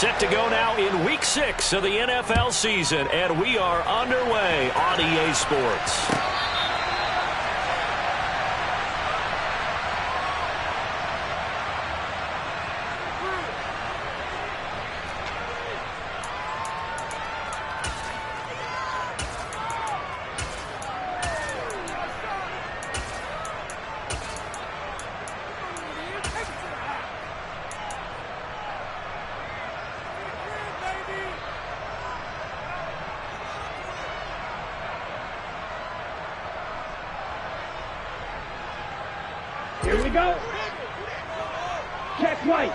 Set to go now in Week 6 of the NFL season, and we are underway on EA Sports. Here we go. Check right.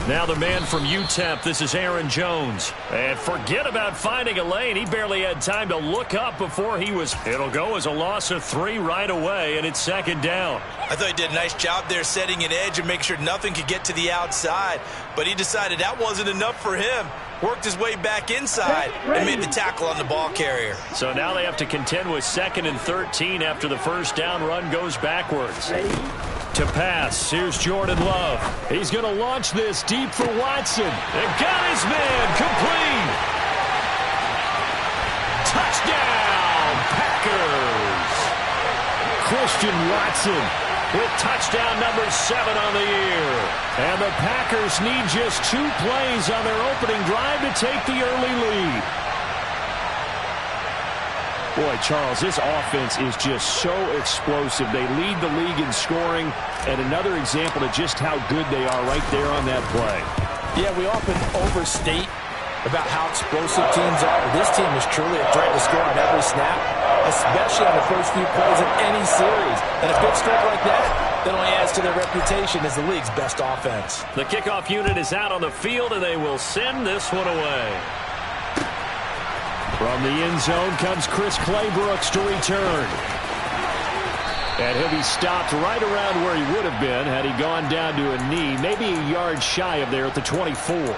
Now the man from UTEP, this is Aaron Jones. And forget about finding a lane. He barely had time to look up before it'll go as a loss of 3 right away, and it's second down. I thought he did a nice job there setting an edge and make sure nothing could get to the outside. But he decided that wasn't enough for him. Worked his way back inside and made the tackle on the ball carrier. So now they have to contend with 2nd and 13 after the first down run goes backwards. To pass, here's Jordan Love. He's going to launch this deep for Watson. And got his man complete. Touchdown, Packers. Christian Watson with touchdown number 7 on the year. And the Packers need just 2 plays on their opening drive to take the early lead. Boy, Charles, this offense is just so explosive. They lead the league in scoring, and another example of just how good they are right there on that play. Yeah, we often overstate about how explosive teams are. This team is truly a threat to score on every snap, especially on the first few plays of any series. And a big strike like that only adds to their reputation as the league's best offense. The kickoff unit is out on the field, and they will send this one away. From the end zone comes Chris Claybrooks to return. And he'll be stopped right around where he would have been had he gone down to a knee, maybe a yard shy of there at the 24.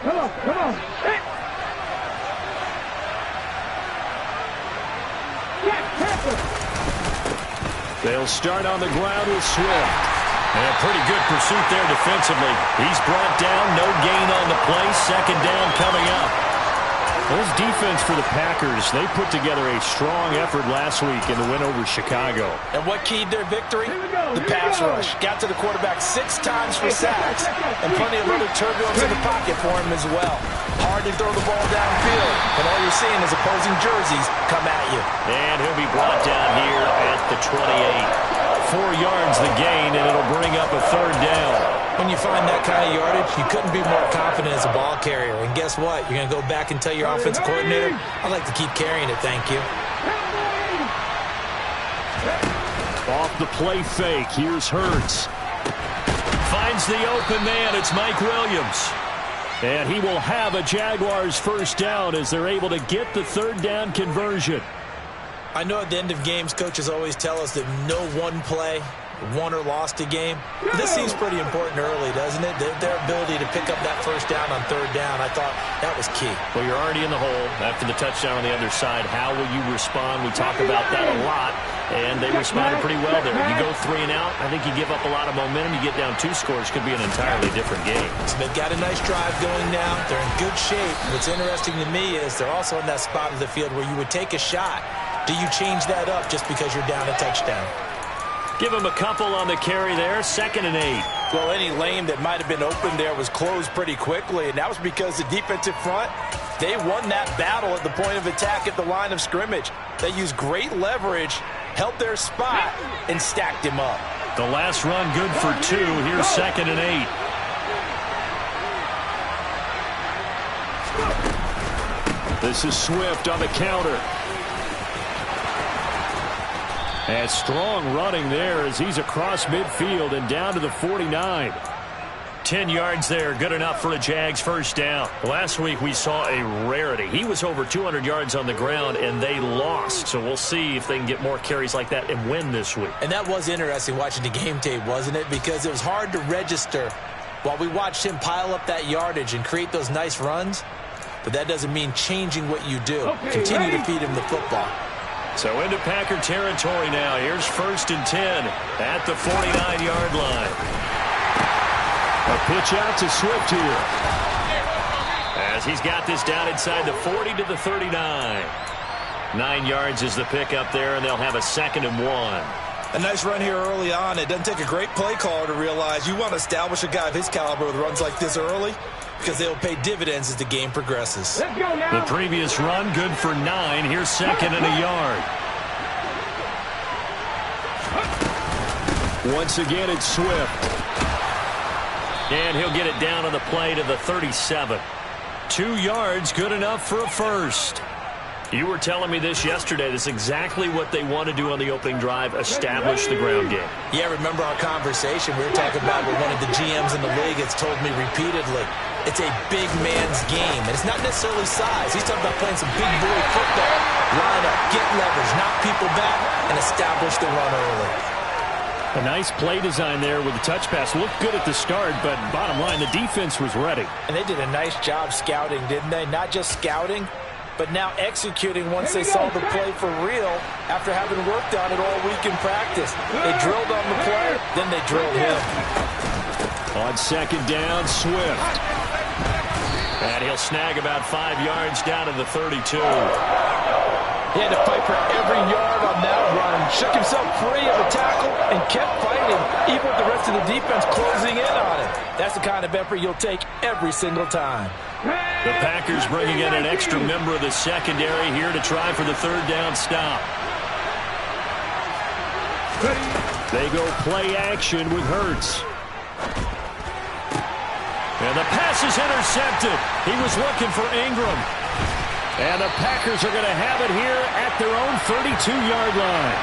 Come on. They'll start on the ground with Swift. And a pretty good pursuit there defensively. He's brought down, no gain on the play. Second down coming up. This defense for the Packers, they put together a strong effort last week in the win over Chicago. And what keyed their victory? The pass rush. Got to the quarterback 6 times for sacks. And plenty of little turbulence in the pocket for him as well. Hard to throw the ball downfield. And all you're seeing is opposing jerseys come at you. And he'll be brought down here at the 28. 4 yards the gain, and it'll bring up a 3rd down. When you find that kind of yardage, you couldn't be more confident as a ball carrier. And guess what? You're going to go back and tell your offensive coordinator, I'd like to keep carrying it, thank you. Off the play fake, here's Hurts. Finds the open man, it's Mike Williams. And he will have a Jaguars first down as they're able to get the 3rd down conversion. I know at the end of games, coaches always tell us that no one play won or lost a game. But this seems pretty important early, doesn't it? Their ability to pick up that first down on 3rd down, I thought that was key. Well, you're already in the hole after the touchdown on the other side. How will you respond? We talk about that a lot, and they responded pretty well there. You go 3 and out, I think you give up a lot of momentum. You get down 2 scores, could be an entirely different game. So they've got a nice drive going now. They're in good shape. What's interesting to me is they're also in that spot of the field where you would take a shot. Do you change that up just because you're down a touchdown? Give him a couple on the carry there, 2nd and 8. Well, any lane that might have been open there was closed pretty quickly, and that was because the defensive front, they won that battle at the point of attack at the line of scrimmage. They used great leverage, held their spot, and stacked him up. The last run good for 2. Here's 2nd and 8. This is Swift on the counter. And strong running there as he's across midfield and down to the 49. 10 yards there, good enough for a Jags first down. Last week we saw a rarity. He was over 200 yards on the ground, and they lost. So we'll see if they can get more carries like that and win this week. And that was interesting watching the game tape, wasn't it? Because it was hard to register while we watched him pile up that yardage and create those nice runs. but that doesn't mean changing what you do. Continue to feed him the football. So into Packer territory now. Here's 1st and 10 at the 49-yard line. A pitch out to Swift here, as he's got this down inside the 40 to the 39. 9 yards is the pick up there, and they'll have a 2nd and 1. A nice run here early on. It doesn't take a great play caller to realize you want to establish a guy of his caliber with runs like this early, because they'll pay dividends as the game progresses. Let's go now. The previous run, good for 9. Here's 2nd and a yard. Once again, it's Swift. And he'll get it down on the play to the 37. 2 yards, good enough for a first. You were telling me this yesterday. This is exactly what they want to do on the opening drive, establish the ground game. Yeah, remember our conversation? We were talking about what one of the GMs in the league has told me repeatedly. It's a big man's game, and it's not necessarily size. He's talking about playing some big boy football. Line up, get leverage, knock people back, and establish the run early. A nice play design there with the touch pass. Looked good at the start, but bottom line, the defense was ready. And they did a nice job scouting, didn't they? Not just scouting, but now executing once they saw the play for real after having worked on it all week in practice. They drilled on the play, then they drilled him. On 2nd down, Swift. And he'll snag about 5 yards down to the 32. He had to fight for every yard on that run. Shook himself free of the tackle and kept fighting, even with the rest of the defense closing in on him. That's the kind of effort you'll take every single time. The Packers bringing in an extra member of the secondary here to try for the 3rd down stop. They go play action with Hurts. And the pass is intercepted. He was looking for Ingram. And the Packers are going to have it here at their own 32-yard line.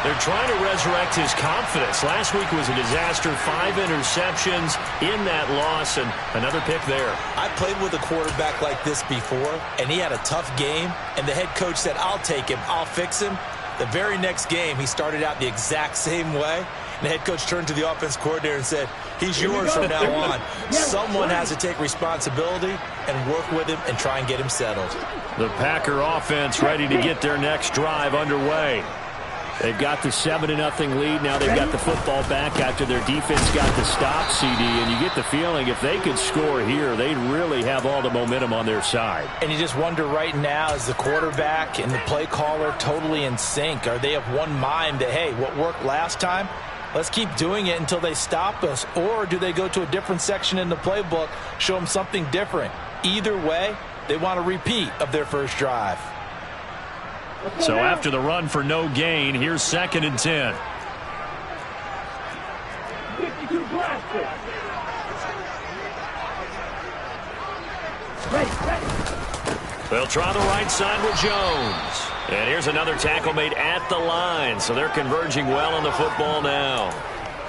They're trying to resurrect his confidence. Last week was a disaster. 5 interceptions in that loss, and another pick there. I played with a quarterback like this before, and he had a tough game, and the head coach said, I'll take him, I'll fix him. The very next game, he started out the exact same way, and the head coach turned to the offense coordinator and said, he's yours from now on. Someone has to take responsibility and work with him and try and get him settled. The Packer offense ready to get their next drive underway. They've got the 7-0 lead. Now they've got the football back after their defense got the stop, CD. And you get the feeling if they could score here, they'd really have all the momentum on their side. And you just wonder right now, is the quarterback and the play caller totally in sync? Are they of one mind that, hey, what worked last time, let's keep doing it until they stop us? Or do they go to a different section in the playbook, show them something different? Either way, they want a repeat of their first drive. So after the run for no gain, here's 2nd and 10. 52 blaster. Ready. They'll try the right side with Jones. And here's another tackle made at the line. So they're converging well on the football now.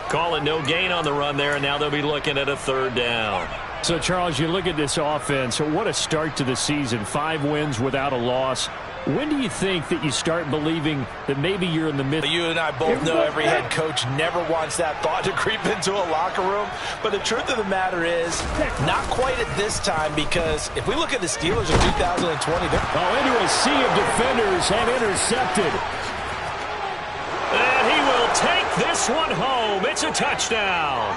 Calling no gain on the run there, and now they'll be looking at a 3rd down. So, Charles, you look at this offense. What a start to the season. 5 wins without a loss. When do you think that you start believing that maybe you're in the middle? You and I both know every head coach never wants that thought to creep into a locker room. But the truth of the matter is, not quite at this time, because if we look at the Steelers in 2020, they're into a sea of defenders and intercepted. And he will take this one home. It's a touchdown.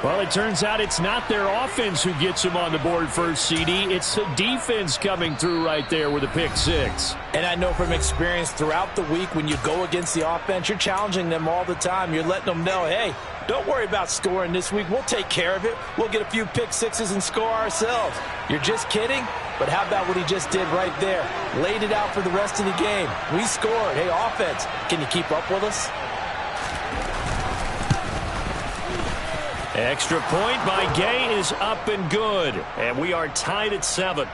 Well, it turns out it's not their offense who gets them on the board first, CD. It's the defense coming through right there with a pick 6. And I know from experience throughout the week, when you go against the offense, you're challenging them all the time. You're letting them know, hey, don't worry about scoring this week. We'll take care of it. We'll get a few pick 6s and score ourselves. You're just kidding? But how about what he just did right there? Laid it out for the rest of the game. We scored. Hey, offense, can you keep up with us? Extra point by Gay is up and good. And we are tied at 7.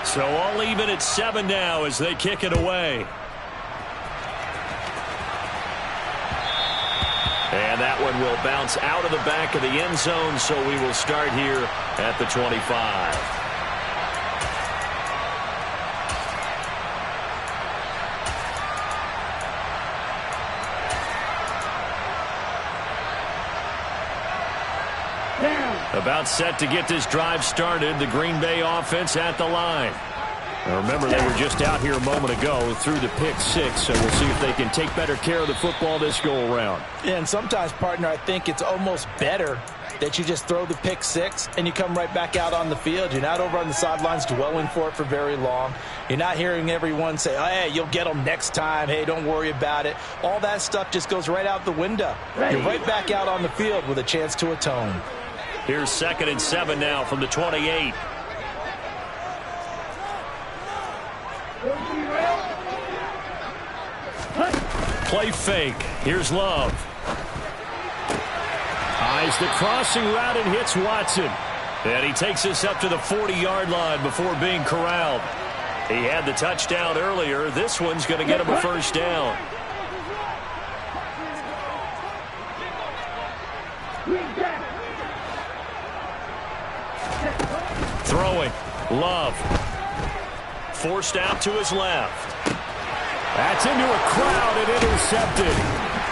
So all even at 7 now as they kick it away. And that one will bounce out of the back of the end zone, so we will start here at the 25. About set to get this drive started. The Green Bay offense at the line. Now remember, they were just out here a moment ago through the pick six, so we'll see if they can take better care of the football this go-around. And sometimes, partner, I think it's almost better that you just throw the pick six and you come right back out on the field. You're not over on the sidelines dwelling for it for very long. You're not hearing everyone say, oh, hey, you'll get them next time. Hey, don't worry about it. All that stuff just goes right out the window. You're right back out on the field with a chance to atone. Here's 2nd and 7 now from the 28. Play fake. Here's Love. Eyes the crossing route and hits Watson. And he takes us up to the 40-yard line before being corralled. He had the touchdown earlier. This one's going to get him a first down. Throwing. Love. Forced out to his left. That's into a crowd and intercepted.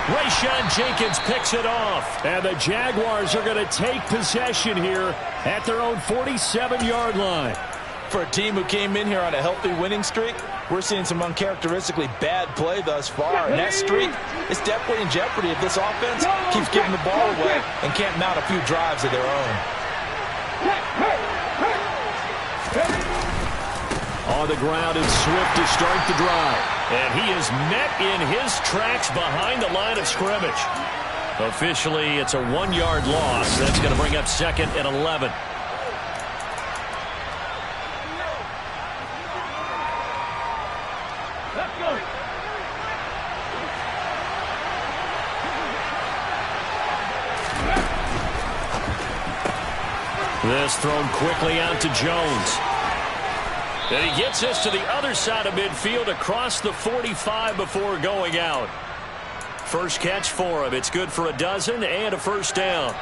Rayshawn Jenkins picks it off. And the Jaguars are going to take possession here at their own 47-yard line. For a team who came in here on a healthy winning streak, we're seeing some uncharacteristically bad play thus far. And that streak is definitely in jeopardy if this offense keeps giving the ball away and can't mount a few drives of their own. On the ground, it's Swift to start the drive. And he is met in his tracks behind the line of scrimmage. Officially, it's a 1-yard loss. That's going to bring up 2nd and 11. This thrown quickly out to Jones. And he gets us to the other side of midfield across the 45 before going out. First catch for him. It's good for a dozen and a first down.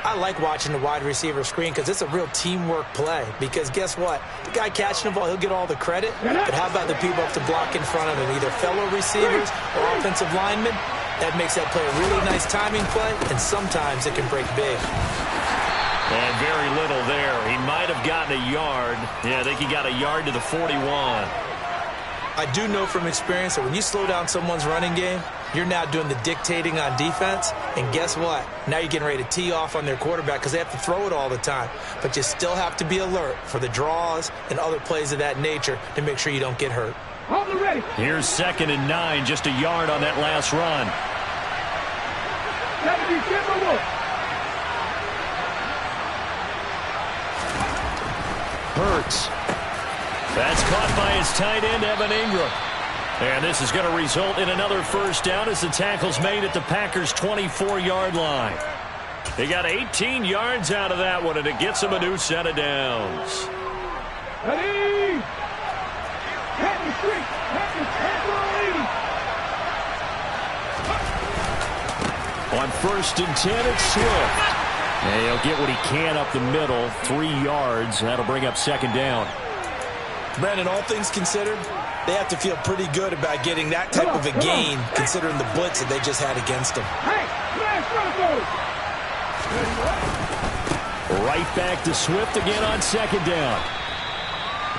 I like watching the wide receiver screen because it's a real teamwork play. Because guess what? The guy catching the ball, he'll get all the credit. But how about the people up to block in front of him, either fellow receivers or offensive linemen? That makes that play a really nice timing play, and sometimes it can break big. And very little there. He might have gotten a yard. Yeah, I think he got a yard to the 41. I do know from experience that when you slow down someone's running game, you're now doing the dictating on defense. And guess what? Now you're getting ready to tee off on their quarterback because they have to throw it all the time. But you still have to be alert for the draws and other plays of that nature to make sure you don't get hurt. Here's 2nd and 9, just a yard on that last run. Hurts. That's caught by his tight end, Evan Ingram. And this is going to result in another first down as the tackle's made at the Packers' 24-yard line. They got 18 yards out of that one, and it gets them a new set of downs. Ready? On 1st and 10, it's Swift. And he'll get what he can up the middle, 3 yards. That'll bring up 2nd down. Brandon, all things considered, they have to feel pretty good about getting that type of a gain, considering the blitz that they just had against them. Right back to Swift again on 2nd down.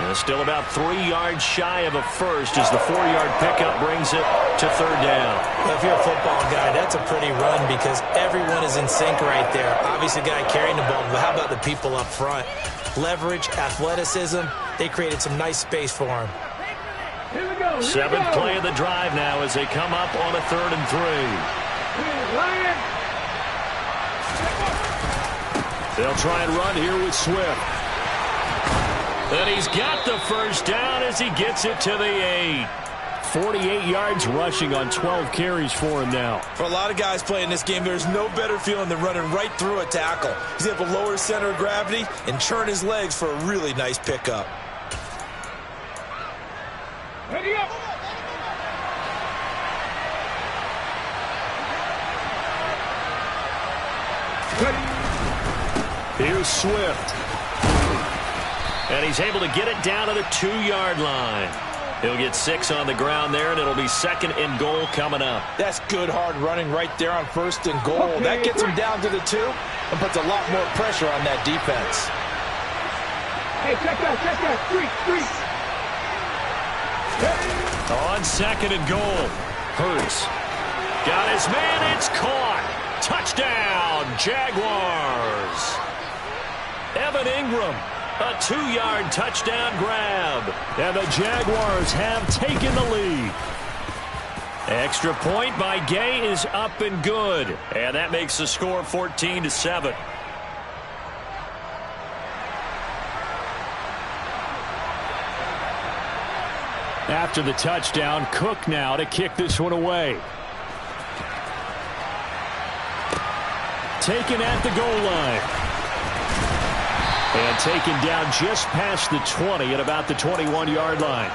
And still about 3 yards shy of a first as the 4-yard pickup brings it to 3rd down. Well, if you're a football guy, that's a pretty run because everyone is in sync right there. Obviously, the guy carrying the ball, but how about the people up front? Leverage, athleticism, they created some nice space for him. 7th play of the drive now as they come up on a 3rd and 3. They'll try and run here with Swift. And he's got the first down as he gets it to the 8. 48 yards rushing on 12 carries for him now. For a lot of guys playing this game, there's no better feeling than running right through a tackle. He's able to lower his center of gravity and churn his legs for a really nice pickup. Ready up. Here's Swift. And he's able to get it down to the 2-yard line. He'll get 6 on the ground there, and it'll be 2nd and goal coming up. That's good, hard running right there on 1st and goal. That gets him down to the 2 and puts a lot more pressure on that defense. Hey, check that. Street. On 2nd and goal, Hurts got his man. It's caught. Touchdown, Jaguars. Evan Ingram, a 2-yard touchdown grab. And the Jaguars have taken the lead. Extra point by Gay is up and good. And that makes the score 14-7. After the touchdown, Cook now to kick this one away. Taken at the goal line. And taken down just past the 20 at about the 21-yard line.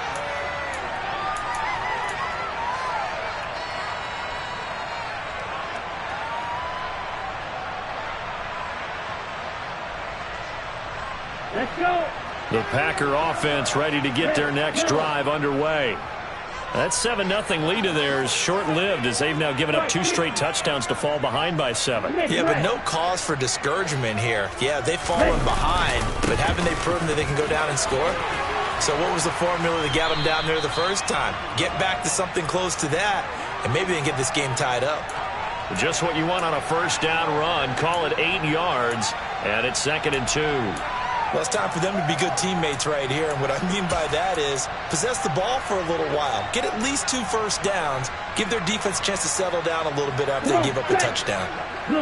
Let's go. The Packer offense ready to get their next drive underway. That 7-0 lead of theirs short-lived as they've now given up 2 straight touchdowns to fall behind by 7. Yeah, but no cause for discouragement here. Yeah, they've fallen behind, but haven't they proven that they can go down and score? So what was the formula that got them down there the first time? Get back to something close to that, and maybe they can get this game tied up. Just what you want on a first down run. Call it 8 yards, and it's 2nd and 2. Well, it's time for them to be good teammates right here, and what I mean by that is possess the ball for a little while. Get at least 2 first downs. Give their defense a chance to settle down a little bit after they give up a touchdown.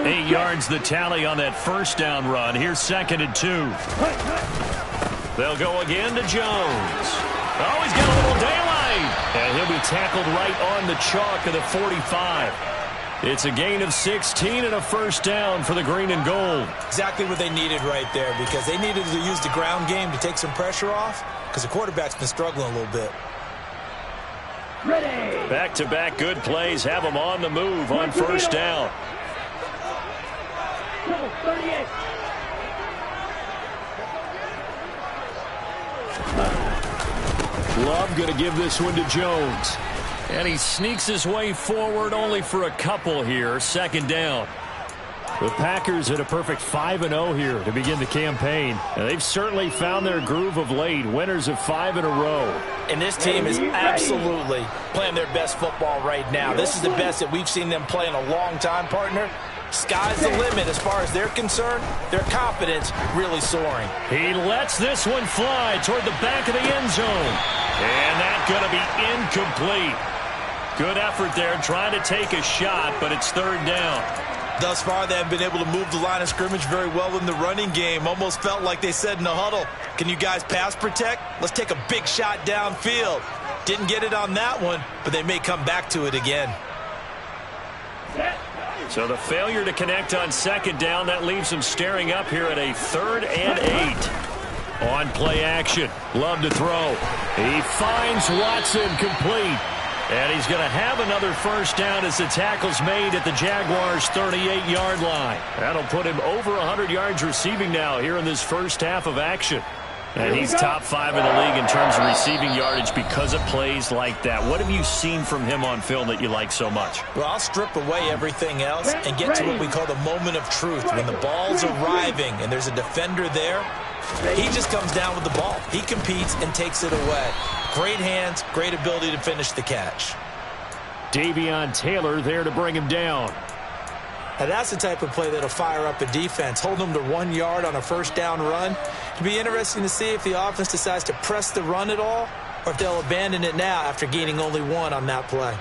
8 yards the tally on that first down run. Here's 2nd and 2. They'll go again to Jones. Oh, he's got a little daylight. And he'll be tackled right on the chalk of the 45. It's a gain of 16 and a first down for the green and gold. Exactly what they needed right there, because they needed to use the ground game to take some pressure off, because the quarterback's been struggling a little bit. Ready. Back-to-back good plays have them on the move on first down. 38. Love going to give this one to Jones. And he sneaks his way forward only for a couple here. 2nd down. The Packers at a perfect 5-0 here to begin the campaign. And they've certainly found their groove of late. Winners of 5 in a row. And this team is absolutely playing their best football right now. This is the best that we've seen them play in a long time, partner. Sky's the limit as far as they're concerned. Their confidence really soaring. He lets this one fly toward the back of the end zone. And that's going to be incomplete. Good effort there trying to take a shot, but it's 3rd down. Thus far, they haven't been able to move the line of scrimmage very well in the running game. Almost felt like they said in the huddle, can you guys pass protect? Let's take a big shot downfield. Didn't get it on that one, but they may come back to it again. So the failure to connect on 2nd down, that leaves them staring up here at a 3rd and 8. On play action, Love to throw. He finds Watson complete. And he's going to have another first down as the tackle's made at the Jaguars' 38-yard line. That'll put him over 100 yards receiving now here in this first half of action. And he's top 5 in the league in terms of receiving yardage because of plays like that. What have you seen from him on film that you like so much? Well, I'll strip away everything else and get to what we call the moment of truth. When the ball's arriving and there's a defender there, he just comes down with the ball. He competes and takes it away. Great hands, great ability to finish the catch. Davion Taylor there to bring him down. Now that's the type of play that'll fire up a defense. Hold them to 1 yard on a first down run. It'll be interesting to see if the offense decides to press the run at all or if they'll abandon it now after gaining only 1 on that play.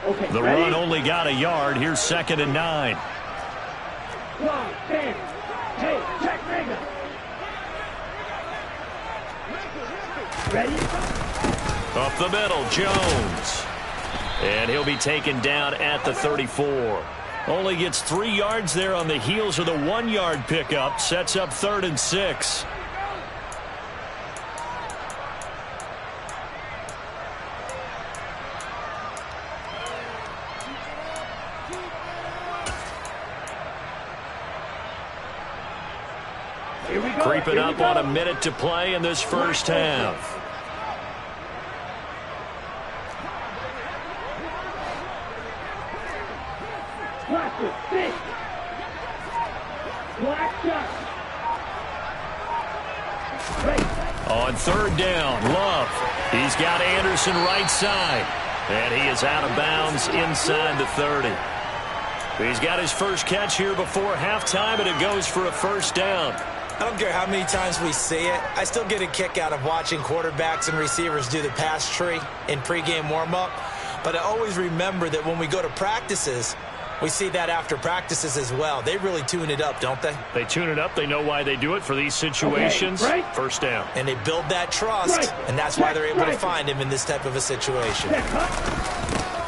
Okay, the run only got a yard. Here's 2nd and 9. One, 10. Hey, check Rager. Ready? Up the middle, Jones. And he'll be taken down at the 34. Only gets 3 yards there on the heels of the 1-yard pickup. Sets up 3rd and 6. Creeping up on a minute to play in this first half. Cluster, stick. Black shot. Right. On third down, Love. He's got Anderson right side. And he is out of bounds inside the 30. He's got his first catch here before halftime, and it goes for a first down. I don't care how many times we see it. I still get a kick out of watching quarterbacks and receivers do the pass tree in pregame warm-up. But I always remember that when we go to practices, we see that after practices as well. They really tune it up, don't they? They tune it up. They know why they do it for these situations. Okay, right. First down. And they build that trust, Right. and that's why they're able to Right. find him in this type of a situation.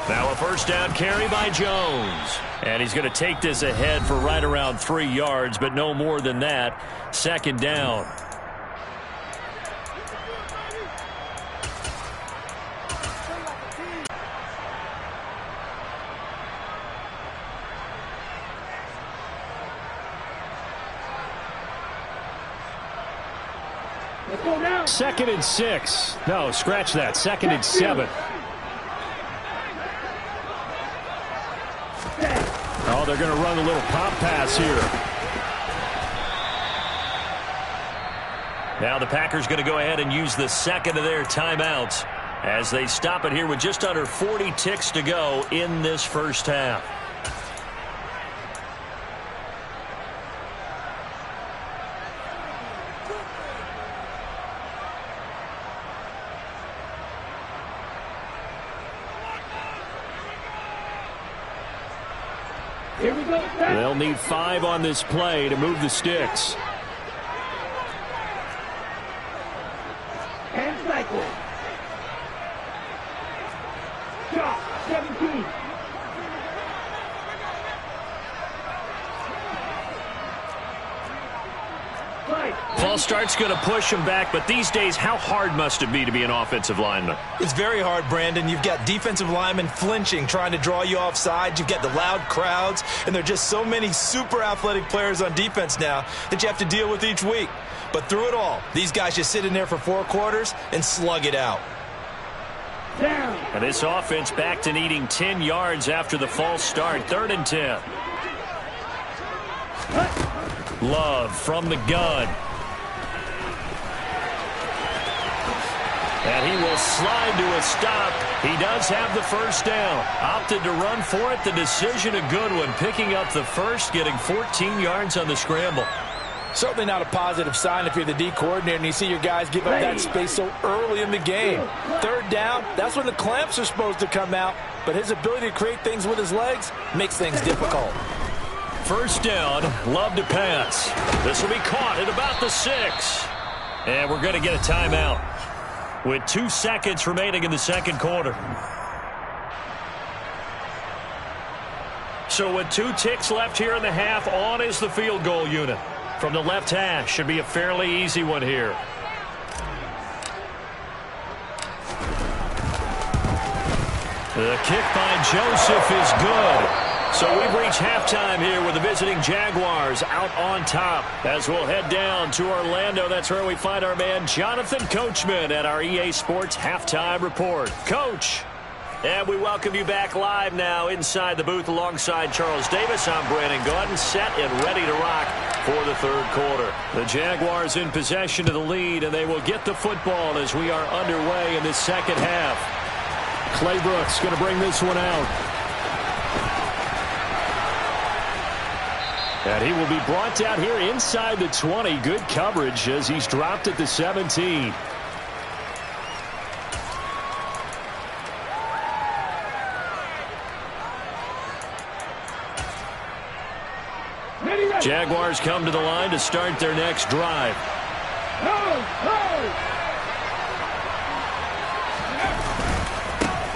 Now a first down carry by Jones. And he's going to take this ahead for right around 3 yards, but no more than that. Second down. Let's go now. 2nd and 6. No, scratch that. 2nd and 7. Oh, they're going to run a little pop pass here. Now the Packers going to go ahead and use the second of their timeouts as they stop it here with just under 40 ticks to go in this first half. Here we go. They'll need 5 on this play to move the sticks. And cycle. Shot. 17. False start's going to push him back, but these days, how hard must it be to be an offensive lineman? It's very hard, Brandon. You've got defensive linemen flinching, trying to draw you offside. You've got the loud crowds, and there are just so many super athletic players on defense now that you have to deal with each week. But through it all, these guys just sit in there for 4 quarters and slug it out. Down. And this offense back to needing 10 yards after the false start. 3rd and 10. Love from the gun. And he will slide to a stop. He does have the first down. Opted to run for it. The decision a good one. Picking up the first, getting 14 yards on the scramble. Certainly not a positive sign if you're the D coordinator and you see your guys give up that space so early in the game. 3rd down, that's when the clamps are supposed to come out. But his ability to create things with his legs makes things difficult. First down, Love to pass. This will be caught at about the 6. And we're going to get a timeout with 2 seconds remaining in the second quarter. So with 2 ticks left here in the half, on is the field goal unit. From the left hash, should be a fairly easy one here. The kick by Joseph is good. So we've reached halftime here with the visiting Jaguars out on top. As we'll head down to Orlando, that's where we find our man Jonathan Coachman at our EA Sports Halftime Report. Coach, and we welcome you back live now inside the booth alongside Charles Davis. I'm Brandon Gaudin, set and ready to rock for the 3rd quarter. The Jaguars in possession of the lead, and they will get the football as we are underway in this second half. Clay Brooks going to bring this one out. And he will be brought down here inside the 20. Good coverage as he's dropped at the 17. Jaguars come to the line to start their next drive.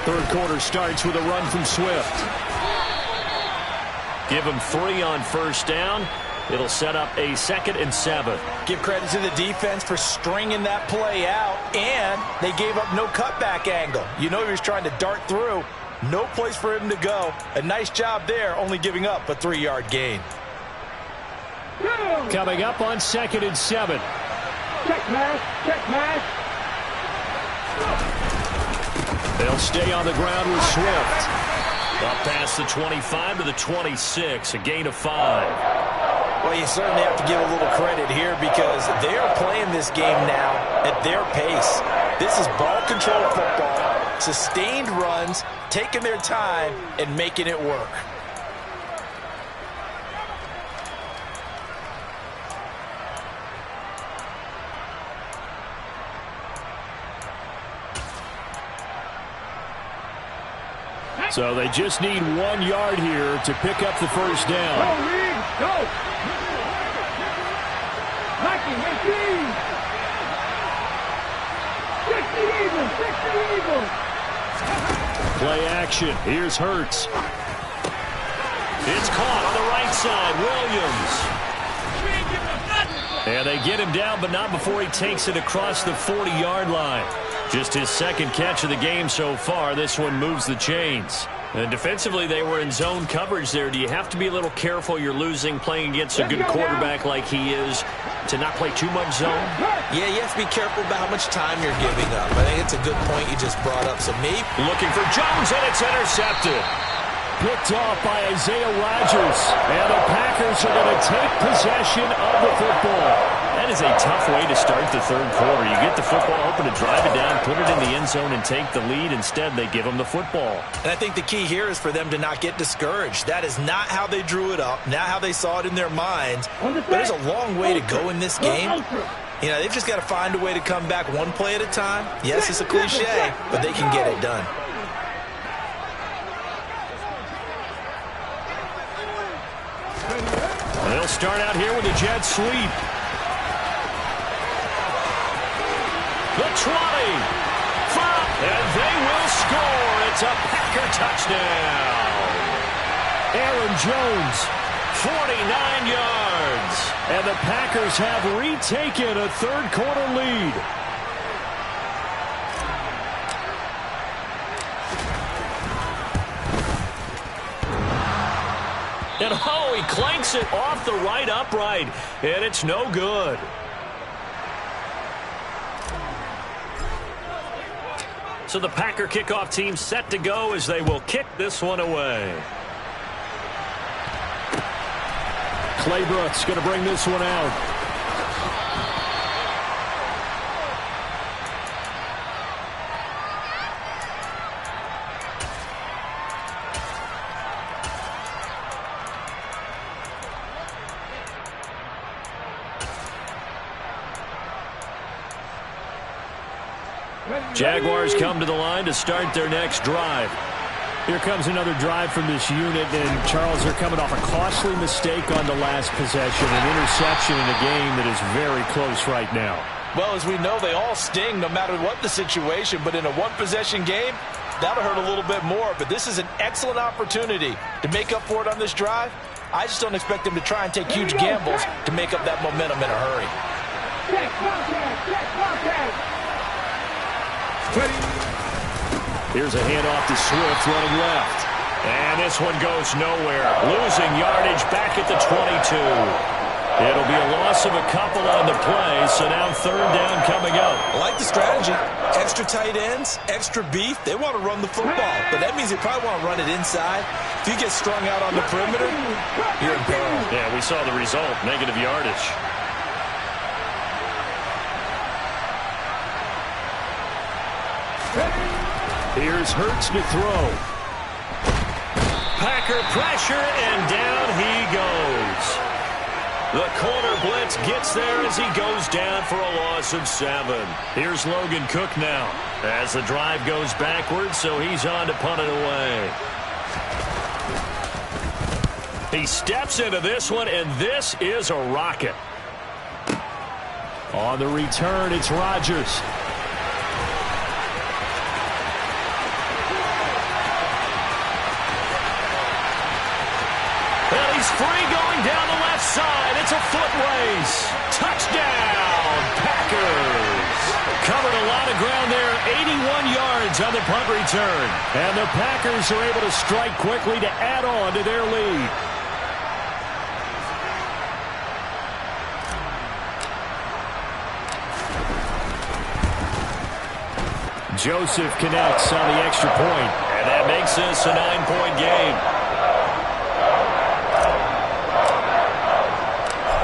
Third quarter starts with a run from Swift. Give him 3 on first down. It'll set up a 2nd and 7. Give credit to the defense for stringing that play out, and they gave up no cutback angle. You know he was trying to dart through. No place for him to go. A nice job there, only giving up a 3-yard gain. Coming up on 2nd and 7. Check pass. Check pass. They'll stay on the ground with Swift. Up past the 25 to the 26, a gain of 5. Well, you certainly have to give a little credit here because they're playing this game now at their pace. This is ball control football, sustained runs, taking their time, and making it work. So they just need 1 yard here to pick up the first down. Go, Reed, go! Mikey, 18! 60 Eagles, 60 Eagles! Play action. Here's Hurts. It's caught on the right side. Williams. And they get him down, but not before he takes it across the 40-yard line. Just his second catch of the game so far. This one moves the chains. And defensively, they were in zone coverage there. Do you have to be a little careful you're losing playing against a good quarterback like he is to not play too much zone? Yeah, you have to be careful about how much time you're giving up. I think it's a good point you just brought up. So maybe looking for Jones, and it's intercepted. Picked off by Isaiah Rodgers. And the Packers are going to take possession of the football. That is a tough way to start the third quarter. You get the football open to drive it down, put it in the end zone, and take the lead. Instead, they give them the football. And I think the key here is for them to not get discouraged. That is not how they drew it up, not how they saw it in their minds. There's a long way to go in this game. You know, they've just got to find a way to come back one play at a time. Yes, it's a cliche, but they can get it done. They'll start out here with a jet sweep. The 20. And they will score. It's a Packer touchdown. Aaron Jones, 49 yards. And the Packers have retaken a third quarter lead. And oh, he clanks it off the right upright. And it's no good. So the Packer kickoff team set to go as they will kick this one away. Claybrook's going to bring this one out. Jaguars come to the line to start their next drive. Here comes another drive from this unit, and Charles, they're coming off a costly mistake on the last possession, an interception in a game that is very close right now. Well, as we know, they all sting no matter what the situation, but in a one-possession game, that'll hurt a little bit more. But this is an excellent opportunity to make up for it on this drive. I just don't expect them to try and take huge gambles to make up that momentum in a hurry. Check contact, check contact. Here's a handoff to Swift running left. And this one goes nowhere. Losing yardage back at the 22. It'll be a loss of a couple on the play, so now third down coming up. I like the strategy. Extra tight ends, extra beef. They want to run the football, but that means they probably want to run it inside. If you get strung out on the perimeter, you're in peril. Yeah, we saw the result, negative yardage. Here's Hurts to throw. Packer pressure, and down he goes. The corner blitz gets there as he goes down for a loss of 7. Here's Logan Cook now as the drive goes backwards, so he's on to punt it away. He steps into this one, and this is a rocket. On the return, it's Rodgers. He's free going down the left side. It's a foot race. Touchdown, Packers. Covered a lot of ground there. 81 yards on the punt return. And the Packers are able to strike quickly to add on to their lead. Joseph connects on the extra point. And that makes this a 9-point game.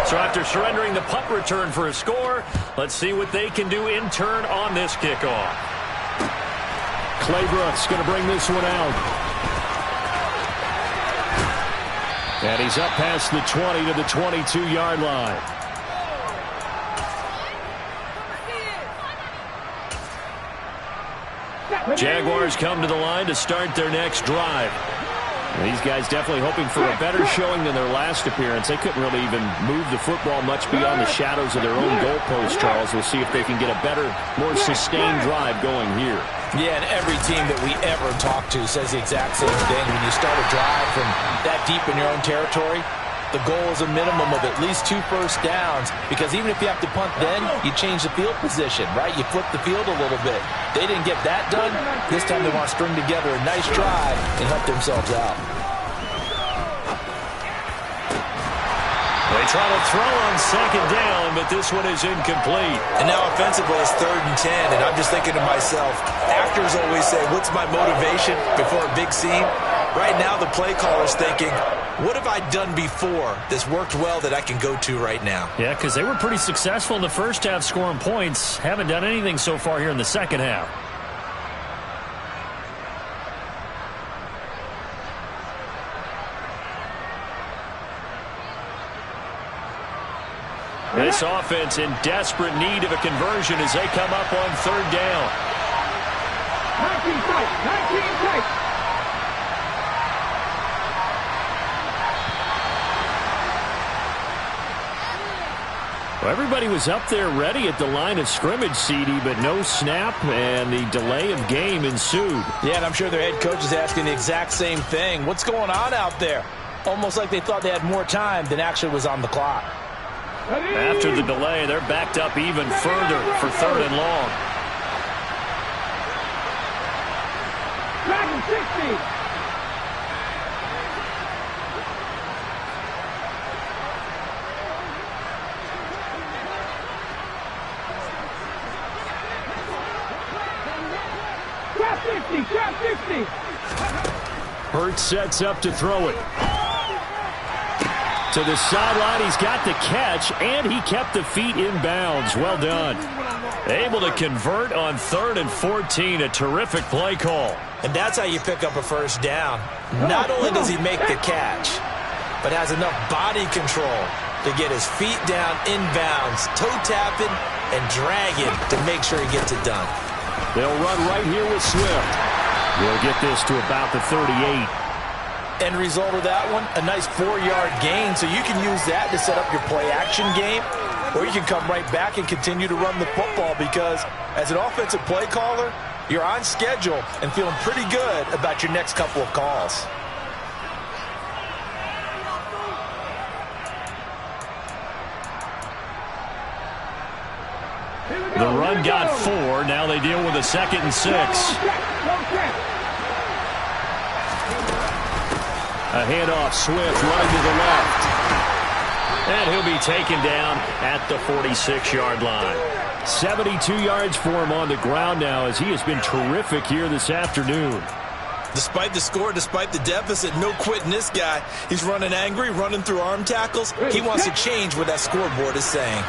So after surrendering the punt return for a score, let's see what they can do in turn on this kickoff. Claybrooks going to bring this one out. And he's up past the 20 to the 22-yard line. Jaguars come to the line to start their next drive. These guys definitely hoping for a better showing than their last appearance. They couldn't really even move the football much beyond the shadows of their own goalpost, Charles. We'll see if they can get a better, more sustained drive going here. Yeah, and every team that we ever talk to says the exact same thing. When you start a drive from that deep in your own territory, the goal is a minimum of at least 2 first downs, because even if you have to punt then, you change the field position, right? You flip the field a little bit. They didn't get that done. This time they want to string together a nice drive and help themselves out. They try to throw on second down, but this one is incomplete. And now offensively it's 3rd and 10, and I'm just thinking to myself, actors always say, what's my motivation before a big scene? Right now the play caller's thinking, what have I done before that's worked well that I can go to right now? Yeah, because they were pretty successful in the first half scoring points. Haven't done anything so far here in the second half. This offense in desperate need of a conversion as they come up on 3rd down. 19 tight. Well, everybody was up there ready at the line of scrimmage, CD, but no snap, and the delay of game ensued. Yeah, and I'm sure their head coach is asking the exact same thing. What's going on out there? Almost like they thought they had more time than actually was on the clock. After the delay, they're backed up even further for 3rd and long. Dragon 60. Trap 50. Hurts sets up to throw it. To the sideline, he's got the catch, and he kept the feet in bounds. Well done. Able to convert on 3rd and 14. A terrific play call. And that's how you pick up a first down. Not only does he make the catch, but has enough body control to get his feet down inbounds, toe tapping and dragging to make sure he gets it done. They'll run right here with Swift. We'll get this to about the 38. End result of that one, a nice 4-yard gain, so you can use that to set up your play-action game, or you can come right back and continue to run the football, because as an offensive play caller, you're on schedule and feeling pretty good about your next couple of calls. The run got 4. Now they deal with a 2nd and 6. A handoff, Swift running to the left. And he'll be taken down at the 46-yard line. 72 yards for him on the ground now, as he has been terrific here this afternoon. Despite the score, despite the deficit, no quitting this guy. He's running angry, running through arm tackles. He wants to change what that scoreboard is saying.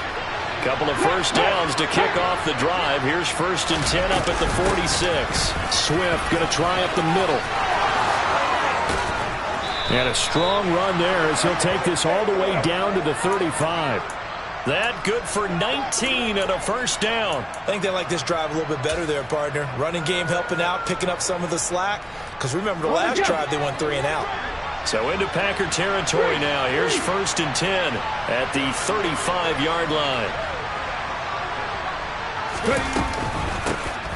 Couple of first downs to kick off the drive. Here's 1st and 10 up at the 46. Swift going to try up the middle. And a strong run there as he'll take this all the way down to the 35. That good for 19 and a first down. I think they like this drive a little bit better there, partner. Running game helping out, picking up some of the slack. Because remember the last drive they went 3 and out. So into Packer territory now. Here's 1st and 10 at the 35-yard line.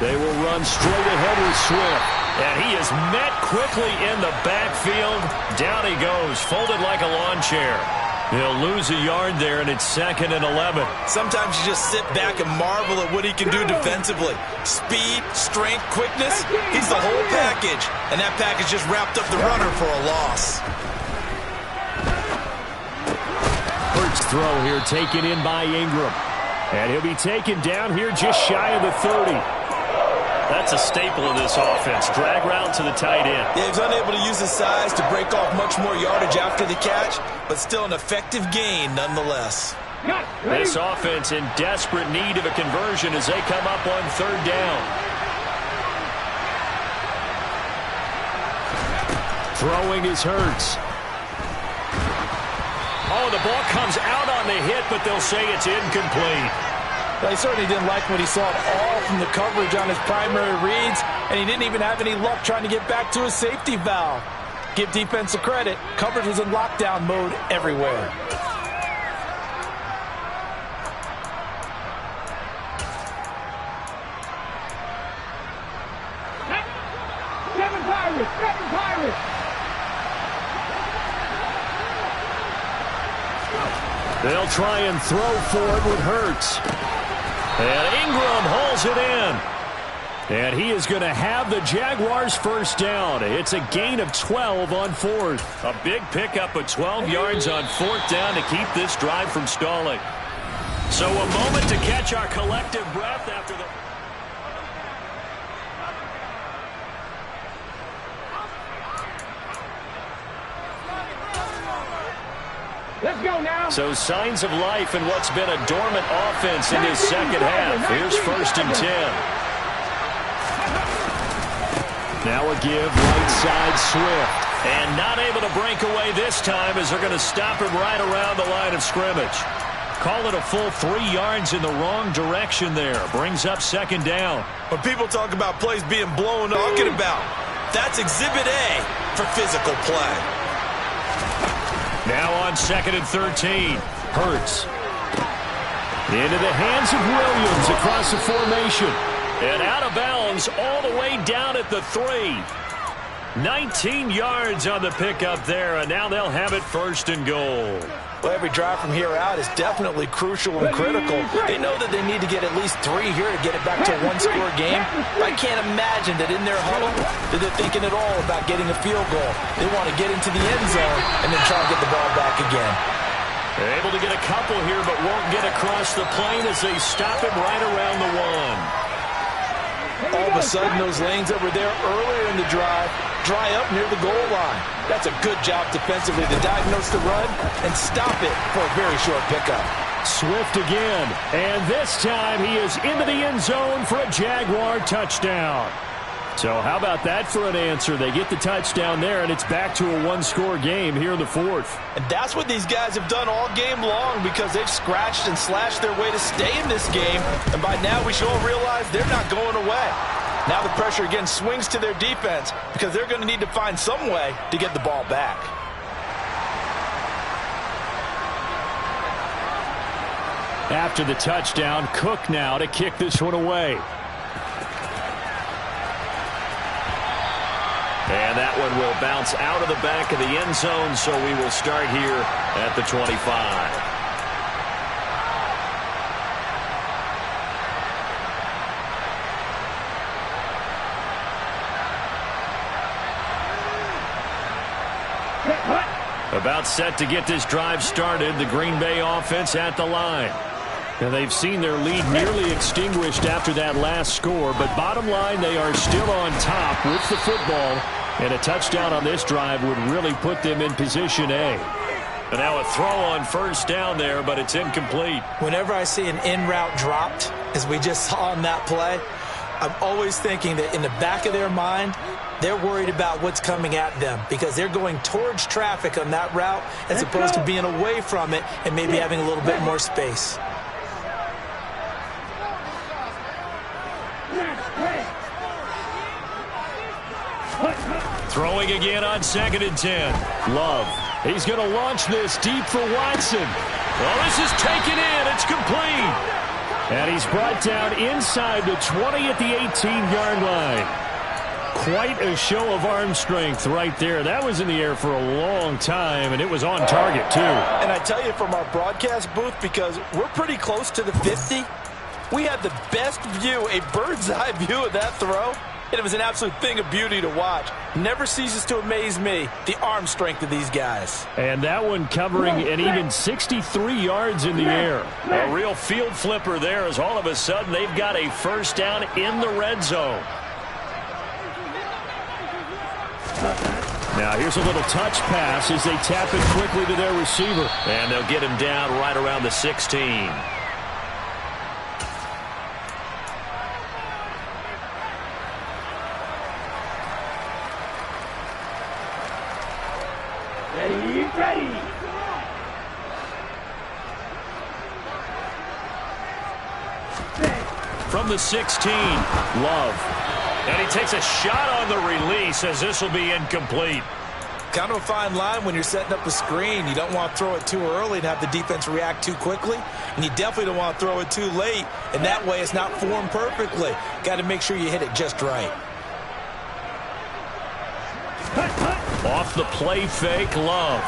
They will run straight ahead with Swift. And he is met quickly in the backfield. Down he goes, folded like a lawn chair. He'll lose a yard there, and it's 2nd and 11. Sometimes you just sit back and marvel at what he can do defensively. Speed, strength, quickness, he's the whole package. And that package just wrapped up the runner for a loss. Hurts throw here taken in by Ingram. And he'll be taken down here just shy of the 30. That's a staple of this offense. Drag route to the tight end. Yeah, he was unable to use his size to break off much more yardage after the catch, but still an effective gain nonetheless. This offense in desperate need of a conversion as they come up on third down. Throwing is Hurts. Oh, the ball comes out on the hit, but they'll say it's incomplete. Well, he certainly didn't like what he saw at all from the coverage on his primary reads, and he didn't even have any luck trying to get back to his safety valve. Give defense a credit. Coverage was in lockdown mode everywhere. Seven Pirates! They'll try and throw for it with Hurts. And Ingram hauls it in. And he is going to have the Jaguars first down. It's a gain of 12 on fourth. A big pickup of 12 yards on fourth down to keep this drive from stalling. So a moment to catch our collective breath after the... Let's go now. So signs of life in what's been a dormant offense in this second half. Here's 1st and 10. Now a give right side Swift. And not able to break away this time as they're going to stop him right around the line of scrimmage. Call it a full 3 yards in the wrong direction there. Brings up 2nd down. When people talk about plays being blown, talking about, that's Exhibit A for physical play. Now on 2nd and 13. Hurts. Into the hands of Williams across the formation. And out of bounds all the way down at the 3. 19 yards on the pickup there, and now they'll have it 1st and goal. Well, every drive from here out is definitely crucial and critical. They know that they need to get at least 3 here to get it back to a one-score game. I can't imagine that in their huddle that they're thinking at all about getting a field goal. They want to get into the end zone and then try to get the ball back again. They're able to get a couple here, but won't get across the plane as they stop him right around the 1. All of a sudden, those lanes that were there earlier in the drive dry up near the goal line. That's a good job defensively to diagnose the run and stop it for a very short pickup. Swift again, and this time he is into the end zone for a Jaguar touchdown. So how about that for an answer? They get the touchdown there, and it's back to a one-score game here in the 4th. And that's what these guys have done all game long because they've scratched and slashed their way to stay in this game. And by now we should all realize they're not going away. Now the pressure again swings to their defense because they're going to need to find some way to get the ball back. After the touchdown, Cook now to kick this one away. And that one will bounce out of the back of the end zone, so we will start here at the 25. About set to get this drive started, the Green Bay offense at the line. Now they've seen their lead nearly extinguished after that last score, but bottom line, they are still on top with the football, and a touchdown on this drive would really put them in position A. And now a throw on 1st down there, but it's incomplete. Whenever I see an in-route dropped, as we just saw on that play, I'm always thinking that in the back of their mind, they're worried about what's coming at them because they're going towards traffic on that route as opposed to being away from it and maybe having a little bit more space. Throwing again on 2nd and 10. Love. He's going to launch this deep for Watson. Well, this is taken in. It's complete. And he's brought down inside the 20 at the 18-yard line. Quite a show of arm strength right there. That was in the air for a long time, and it was on target, too. And I tell you from our broadcast booth, because we're pretty close to the 50, we had the best view, a bird's eye view of that throw. It was an absolute thing of beauty to watch. Never ceases to amaze me, the arm strength of these guys. And that one covering an even 63 yards in the air. A real field flipper there as all of a sudden they've got a first down in the red zone. Now here's a little touch pass as they tap it quickly to their receiver. And they'll get him down right around the 16. Ready. From the 16, Love. And he takes a shot on the release as this will be incomplete. Kind of a fine line when you're setting up a screen. You don't want to throw it too early and have the defense react too quickly. And you definitely don't want to throw it too late. And that way it's not formed perfectly. Got to make sure you hit it just right. Off the play fake, Love.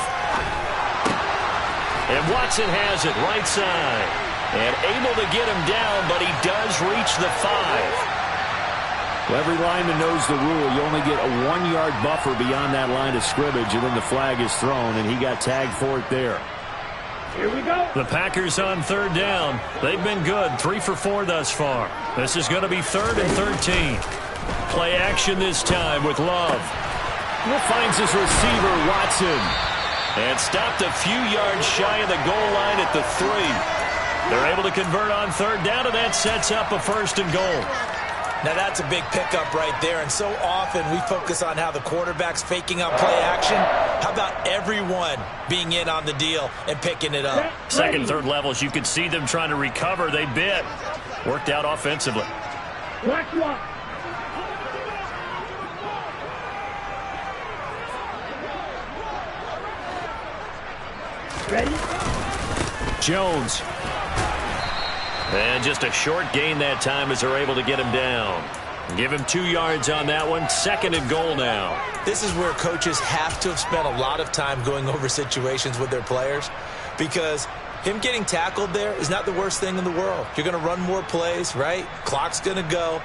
And Watson has it right side. And able to get him down, but he does reach the 5. Well, every lineman knows the rule. You only get a 1-yard buffer beyond that line of scrimmage, and then the flag is thrown, and he got tagged for it there. Here we go. The Packers on third down. They've been good, 3 for 4 thus far. This is going to be 3rd and 13. Play action this time with Love. Finds his receiver, Watson. And stopped a few yards shy of the goal line at the 3. They're able to convert on third down, and that sets up a 1st and goal. Now that's a big pickup right there, and so often we focus on how the quarterback's faking on play action. How about everyone being in on the deal and picking it up? Second, third levels, you could see them trying to recover. They bit. Worked out offensively. Watch one. Ready? Jones. And just a short gain that time as they're able to get him down. Give him 2 yards on that one. 2nd and goal now. This is where coaches have to have spent a lot of time going over situations with their players, because him getting tackled there is not the worst thing in the world. You're going to run more plays, right? Clock's going to go.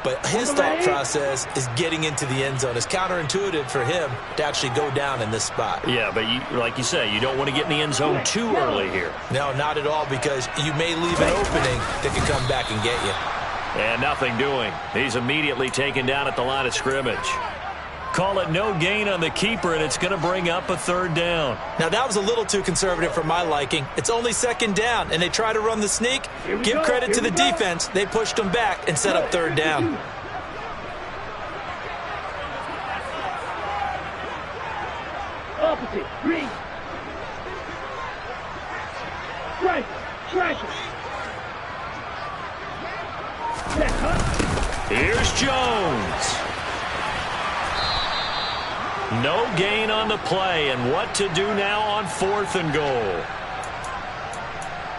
But his thought process is getting into the end zone. It's counterintuitive for him to actually go down in this spot. Yeah, but like you say, you don't want to get in the end zone too early here. No, not at all, because you may leave an opening that can come back and get you. And nothing doing. He's immediately taken down at the line of scrimmage. Call it no gain on the keeper, and it's going to bring up a 3rd down. Now, that was a little too conservative for my liking. It's only 2nd down, and they try to run the sneak. Give credit to the defense. They pushed them back and set up 3rd down. Opposite. Green. Strike. Here's Jones. No gain on the play, and what to do now on 4th and goal.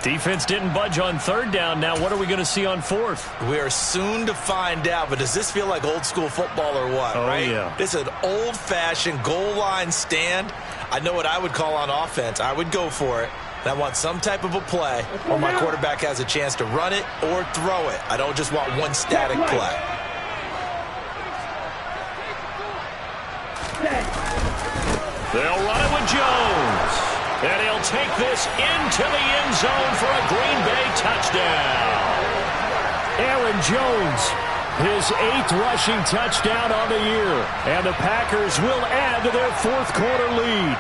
Defense didn't budge on 3rd down. Now what are we going to see on 4th? We are soon to find out, but does this feel like old school football or what, right? Yeah. This is an old-fashioned goal line stand. I know what I would call on offense. I would go for it. And I want some type of a play where my quarterback has a chance to run it or throw it. I don't just want one static play. They'll run it with Jones. And he'll take this into the end zone for a Green Bay touchdown. Aaron Jones, his 8th rushing touchdown on the year. And the Packers will add to their 4th quarter lead.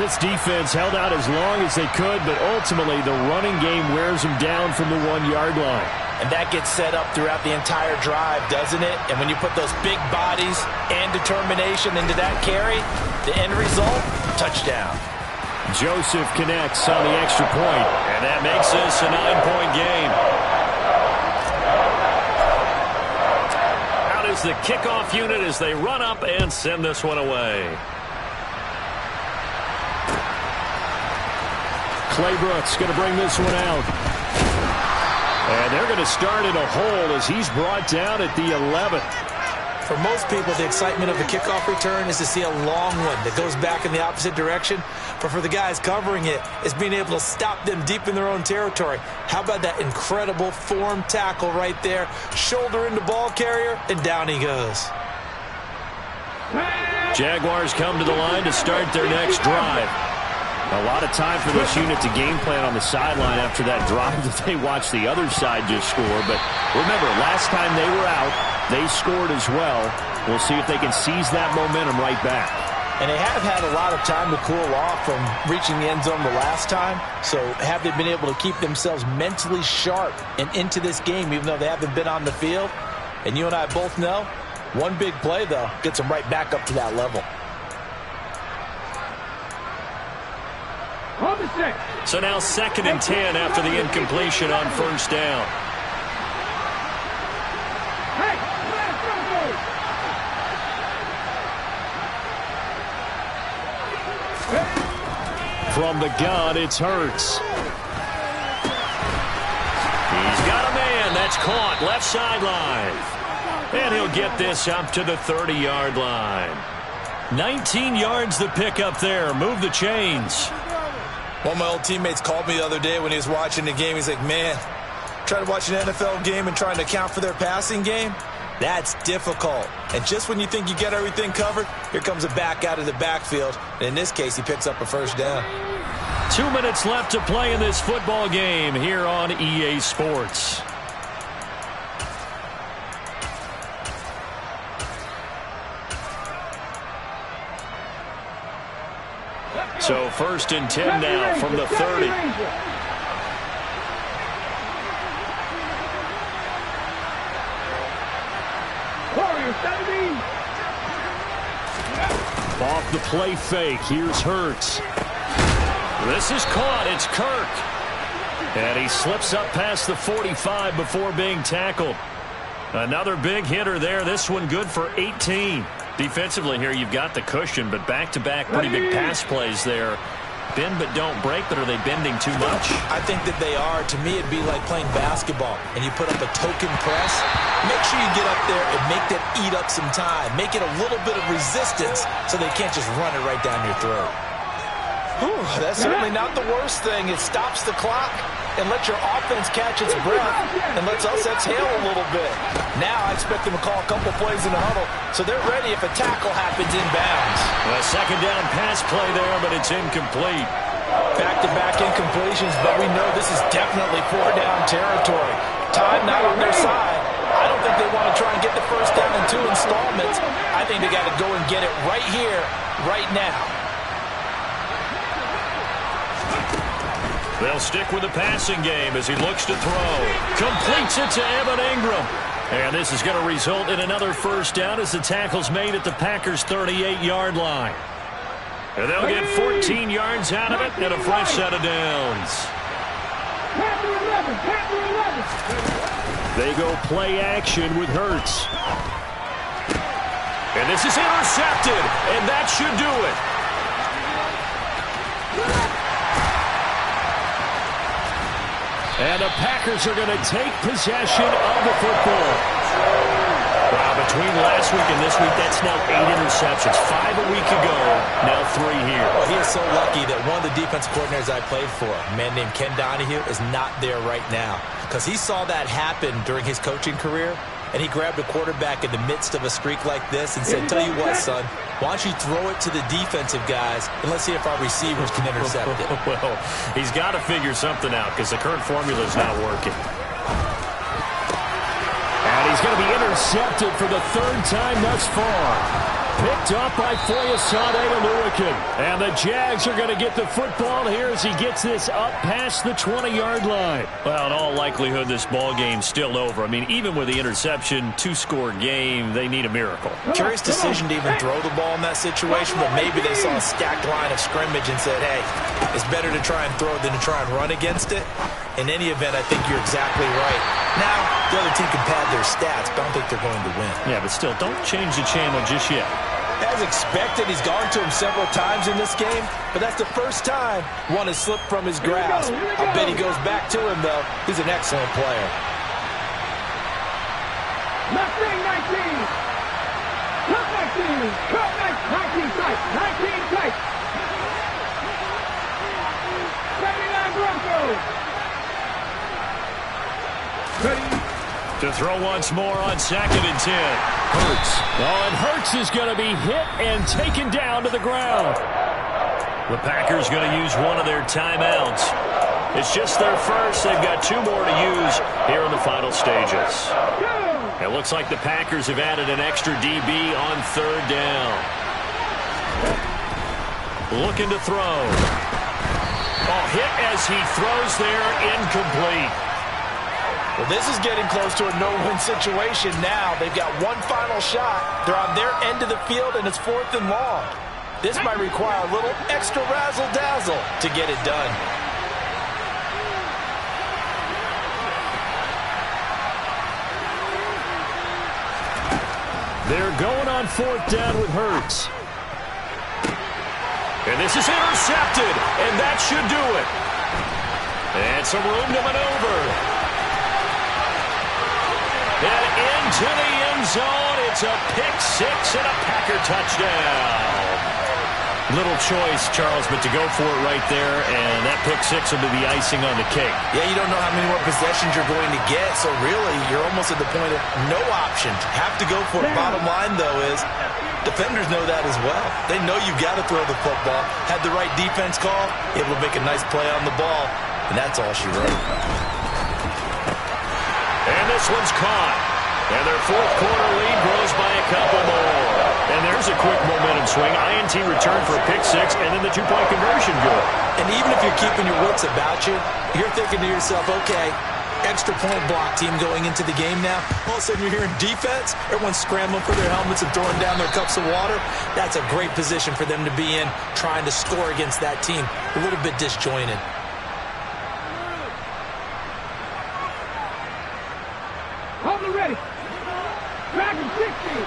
This defense held out as long as they could, but ultimately the running game wears them down from the 1-yard line. And that gets set up throughout the entire drive, doesn't it? And when you put those big bodies and determination into that carry, the end result, touchdown. Joseph connects on the extra point. And that makes this a 9-point game. Out is the kickoff unit as they run up and send this one away. Claybrooks going to bring this one out. And they're going to start in a hole as he's brought down at the 11. For most people, the excitement of a kickoff return is to see a long one that goes back in the opposite direction. But for the guys covering it, it's being able to stop them deep in their own territory. How about that incredible form tackle right there? Shoulder into ball carrier, and down he goes. Jaguars come to the line to start their next drive. A lot of time for this unit to game plan on the sideline after that drive that they watched the other side just score. But remember, last time they were out, they scored as well. We'll see if they can seize that momentum right back. And they have had a lot of time to cool off from reaching the end zone the last time. So have they been able to keep themselves mentally sharp and into this game, even though they haven't been on the field? And you and I both know, one big play, though, gets them right back up to that level. So now 2nd and 10 after the incompletion on first down. From the gun, it's Hurts. He's got a man. That's caught. Left sideline. And he'll get this up to the 30-yard line. 19 yards the pick up there. Move the chains. One of my old teammates called me the other day when he was watching the game. He's like, man, trying to watch an NFL game and trying to account for their passing game, that's difficult. And just when you think you get everything covered, here comes a back out of the backfield. And in this case, he picks up a first down. 2 minutes left to play in this football game here on EA Sports. So 1st and 10 now from the 30. Off the play fake. Here's Hurts. This is caught. It's Kirk. And he slips up past the 45 before being tackled. Another big hitter there. This one good for 18. Defensively here, you've got the cushion, but back-to-back pretty big pass plays there. Bend but don't break, but are they bending too much? I think that they are. To me, it'd be like playing basketball, and you put up a token press. Make sure you get up there and make them eat up some time. Make it a little bit of resistance so they can't just run it right down your throat. Whew, that's certainly not the worst thing. It stops the clock and lets your offense catch its breath and lets us exhale a little bit. Now I expect them to call a couple plays in the huddle so they're ready if a tackle happens inbounds. A 2nd down pass play there, but it's incomplete. Back-to-back incompletions, but we know this is definitely 4-down territory. Time not on their side. I don't think they want to try and get the first down in 2 installments. I think they got to go and get it right here, right now. They'll stick with the passing game as he looks to throw. Completes it to Evan Ingram. And this is going to result in another first down as the tackle's made at the Packers' 38-yard line. And they'll get 14 yards out of it and a fresh set of downs. They go play action with Hurts. And this is intercepted, and that should do it. And the Packers are going to take possession of the football. Wow, between last week and this week, that's now 8 interceptions. 5 a week ago, now 3 here. Well, he is so lucky that one of the defense coordinators I played for, a man named Ken Donahue, is not there right now. Because he saw that happen during his coaching career, and he grabbed a quarterback in the midst of a streak like this and said, tell you what, son, why don't you throw it to the defensive guys, and let's see if our receivers can intercept it. Well, he's got to figure something out because the current formula is not working. And he's going to be intercepted for the 3rd time thus far. Picked up by Foyesade Oluokun. And the Jags are going to get the football here as he gets this up past the 20-yard line. Well, in all likelihood, this ball game's still over. I mean, even with the interception, 2-score game, they need a miracle. Curious decision to even throw the ball in that situation, but maybe they saw a stacked line of scrimmage and said, hey, it's better to try and throw it than to try and run against it. In any event, I think you're exactly right. Now, the other team can pad their stats, but I don't think they're going to win. Yeah, but still, don't change the channel just yet. As expected, he's gone to him several times in this game, but that's the first time one has slipped from his grasp. I bet he goes back to him, though. He's an excellent player. throw once more on 2nd and 10. Hurts. Oh, and Hurts is going to be hit and taken down to the ground. The Packers going to use one of their timeouts. It's just their first. They've got 2 more to use here in the final stages. It looks like the Packers have added an extra DB on 3rd down. Looking to throw. Oh, hit as he throws there, incomplete. Well, this is getting close to a no-win situation now. They've got one final shot. They're on their end of the field, and it's 4th and long. This might require a little extra razzle-dazzle to get it done. They're going on 4th down with Hurts. And this is intercepted, and that should do it. And some room to maneuver. And into the end zone, it's a pick-6 and a Packer touchdown. Little choice, Charles, but to go for it right there, and that pick-6 will be the icing on the cake. Yeah, you don't know how many more possessions you're going to get, so really, you're almost at the point of no option. Have to go for it. Bottom line, though, is defenders know that as well. They know you've got to throw the football. Had the right defense call, able to make a nice play on the ball, and that's all she wrote. And this one's caught. And their 4th quarter lead grows by a couple more. And there's a quick momentum swing. INT return for a pick-6, and then the 2-point conversion good. And even if you're keeping your wits about you, you're thinking to yourself, okay, extra point block team going into the game now. All of a sudden you're hearing defense. Everyone's scrambling for their helmets and throwing down their cups of water. That's a great position for them to be in, trying to score against that team. A little bit disjointed. Hold it ready. Dragon 60.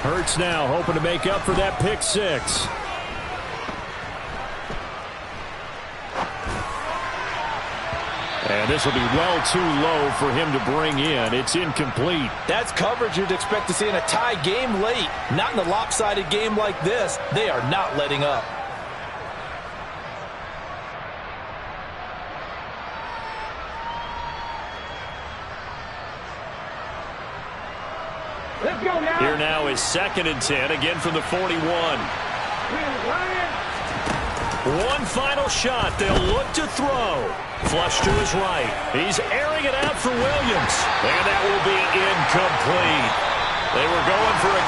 Hurts now hoping to make up for that pick-6. And this will be well too low for him to bring in. It's incomplete. That's coverage you'd expect to see in a tie game late. Not in a lopsided game like this. They are not letting up. Let's go now. Here now is 2nd and 10, again from the 41. One final shot. They'll look to throw. Flush to his right. He's airing it out for Williams. And that will be incomplete. They were going for a